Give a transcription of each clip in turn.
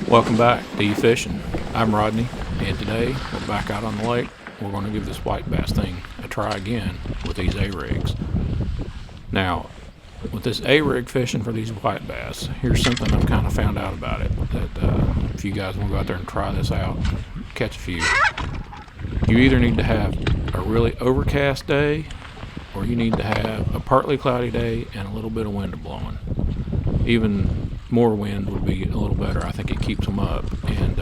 Welcome back to You Fishing. I'm Rodney, and today we're back out on the lake. We're going to give this white bass thing a try again with these A-rigs. Now, with this A-rig fishing for these white bass, here's something I've kind of found out about it, that if you guys want to go out there and try this out, catch a few, you either need to have a really overcast day, or you need to have a partly cloudy day and a little bit of wind blowing. Even more wind would be a little better. I think it keeps them up. And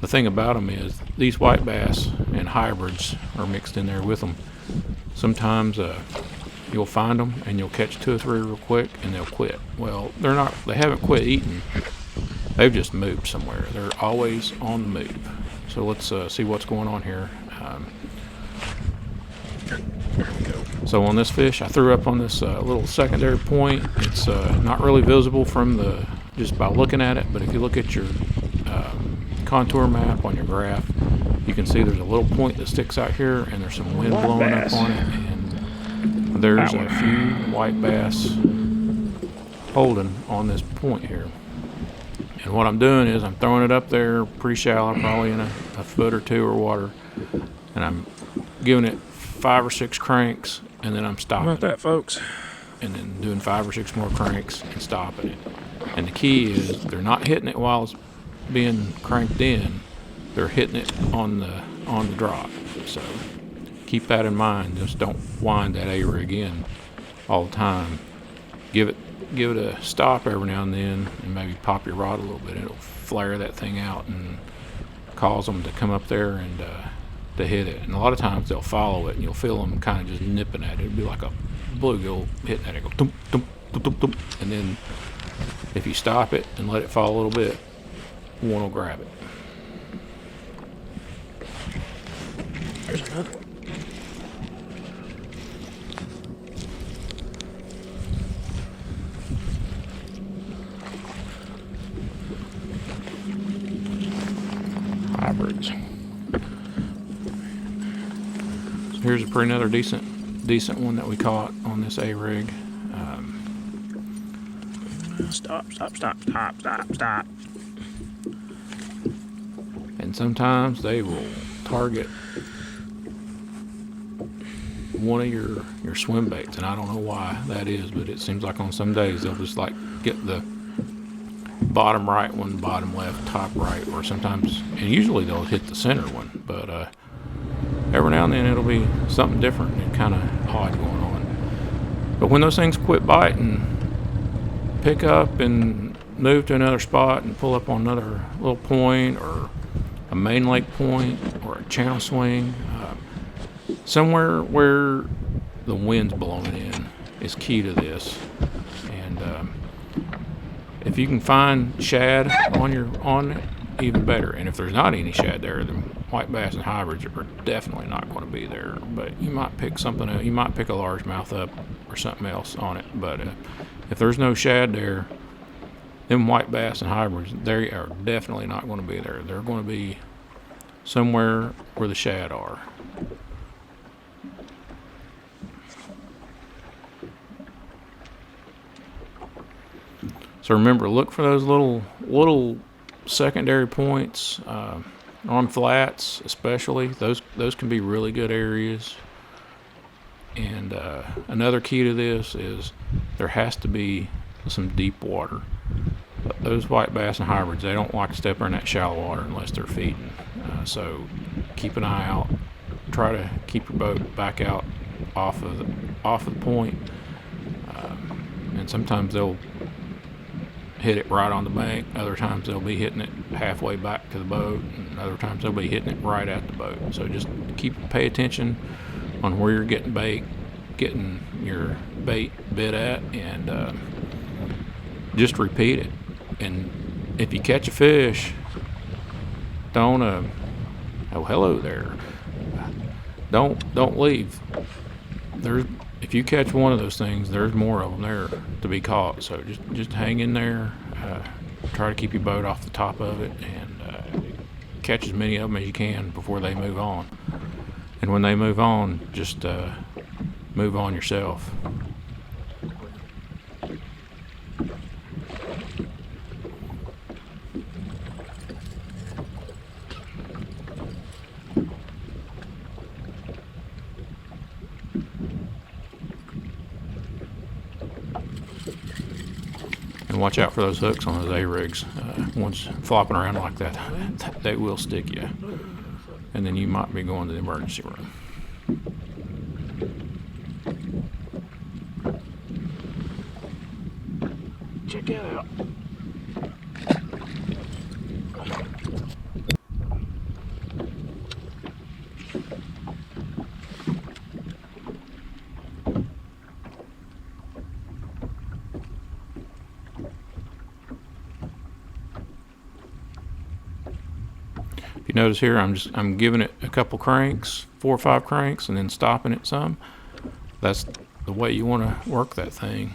the thing about them is these white bass and hybrids are mixed in there with them. Sometimes you'll find them and you'll catch 2 or 3 real quick and they'll quit. Well, they haven't quit eating. They've just moved somewhere. They're always on the move. So let's see what's going on here. There we go. So on this fish, I threw up on this little secondary point. It's not really visible from just by looking at it, but if you look at your contour map on your graph, you can see there's a little point that sticks out here, and there's some wind blowing up on it, and there's a few white bass holding on this point here. And what I'm doing is I'm throwing it up there pretty shallow, probably in a foot or 2 of water, and I'm giving it 5 or 6 cranks, and then I'm stopping. How about that, folks? And then doing 5 or 6 more cranks and stopping it. And the key is they're not hitting it while it's being cranked in. They're hitting it on the drop. So keep that in mind. Just don't wind that A-rig in all the time. Give it a stop every now and then, and maybe pop your rod a little bit. It'll flare that thing out and cause them to come up there and to hit it. And a lot of times they'll follow it, and you'll feel them kind of just nipping at it. It'll be like a bluegill hitting at it. Go thump, thump, thump, thump, thump. And then if you stop it and let it fall a little bit, one will grab it. There's another. Hybrids. Here's another decent one that we caught on this A-rig. Stop. And sometimes they will target one of your swim baits, and I don't know why that is, but it seems like on some days they'll just like get the bottom right one, bottom left, top right, or sometimes, and usually they'll hit the center one, but every now and then it'll be something different and kind of odd going on. But when those things quit biting, pick up and move to another spot and pull up on another little point or a main lake point or a channel swing, somewhere where the wind's blowing in is key to this. And if you can find shad on it, even better. And if there's not any shad there, then white bass and hybrids are definitely not going to be there. But you might pick something else. You might pick a largemouth up or something else on it. But if there's no shad there, them white bass and hybrids, they are definitely not going to be there. They're going to be somewhere where the shad are. So remember, look for those little secondary points on flats, especially. Those can be really good areas. And another key to this is there has to be some deep water. Those white bass and hybrids, they don't like to step in that shallow water unless they're feeding. So keep an eye out. Try to keep your boat back out off of the point. And sometimes they'll hit it right on the bank. Other times they'll be hitting it halfway back to the boat, and other times they'll be hitting it right at the boat. So just pay attention on where you're getting your bait bit at, and just repeat it. And if you catch a fish, don't oh, hello there, don't leave. If you catch one of those things, there's more of them there to be caught. So just hang in there. Try to keep your boat off the top of it, and catch as many of them as you can before they move on. And when they move on, just move on yourself. And watch out for those hooks on those A-rigs. Once flopping around like that, they will stick you. And then you might be going to the emergency room. Check that out. If you notice here, I'm giving it a couple cranks, 4 or 5 cranks, and then stopping it some. That's the way you want to work that thing.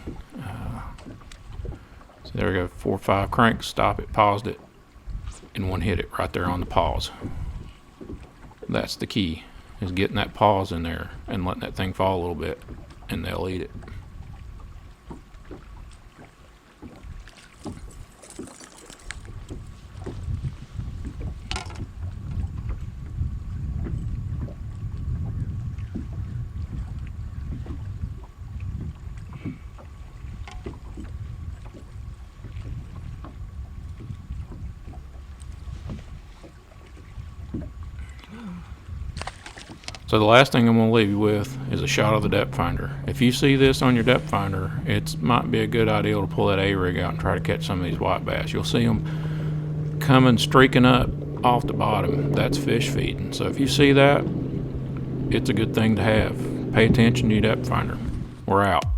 So there we go, 4 or 5 cranks, stop it, paused it, and one hit it right there on the pause. That's the key, is getting that pause in there and letting that thing fall a little bit, and they'll eat it. So the last thing I'm going to leave you with is a shot of the depth finder. If you see this on your depth finder, it might be a good idea to pull that A-rig out and try to catch some of these white bass. You'll see them coming, streaking up off the bottom. That's fish feeding. So if you see that, it's a good thing to have. Pay attention to your depth finder. We're out.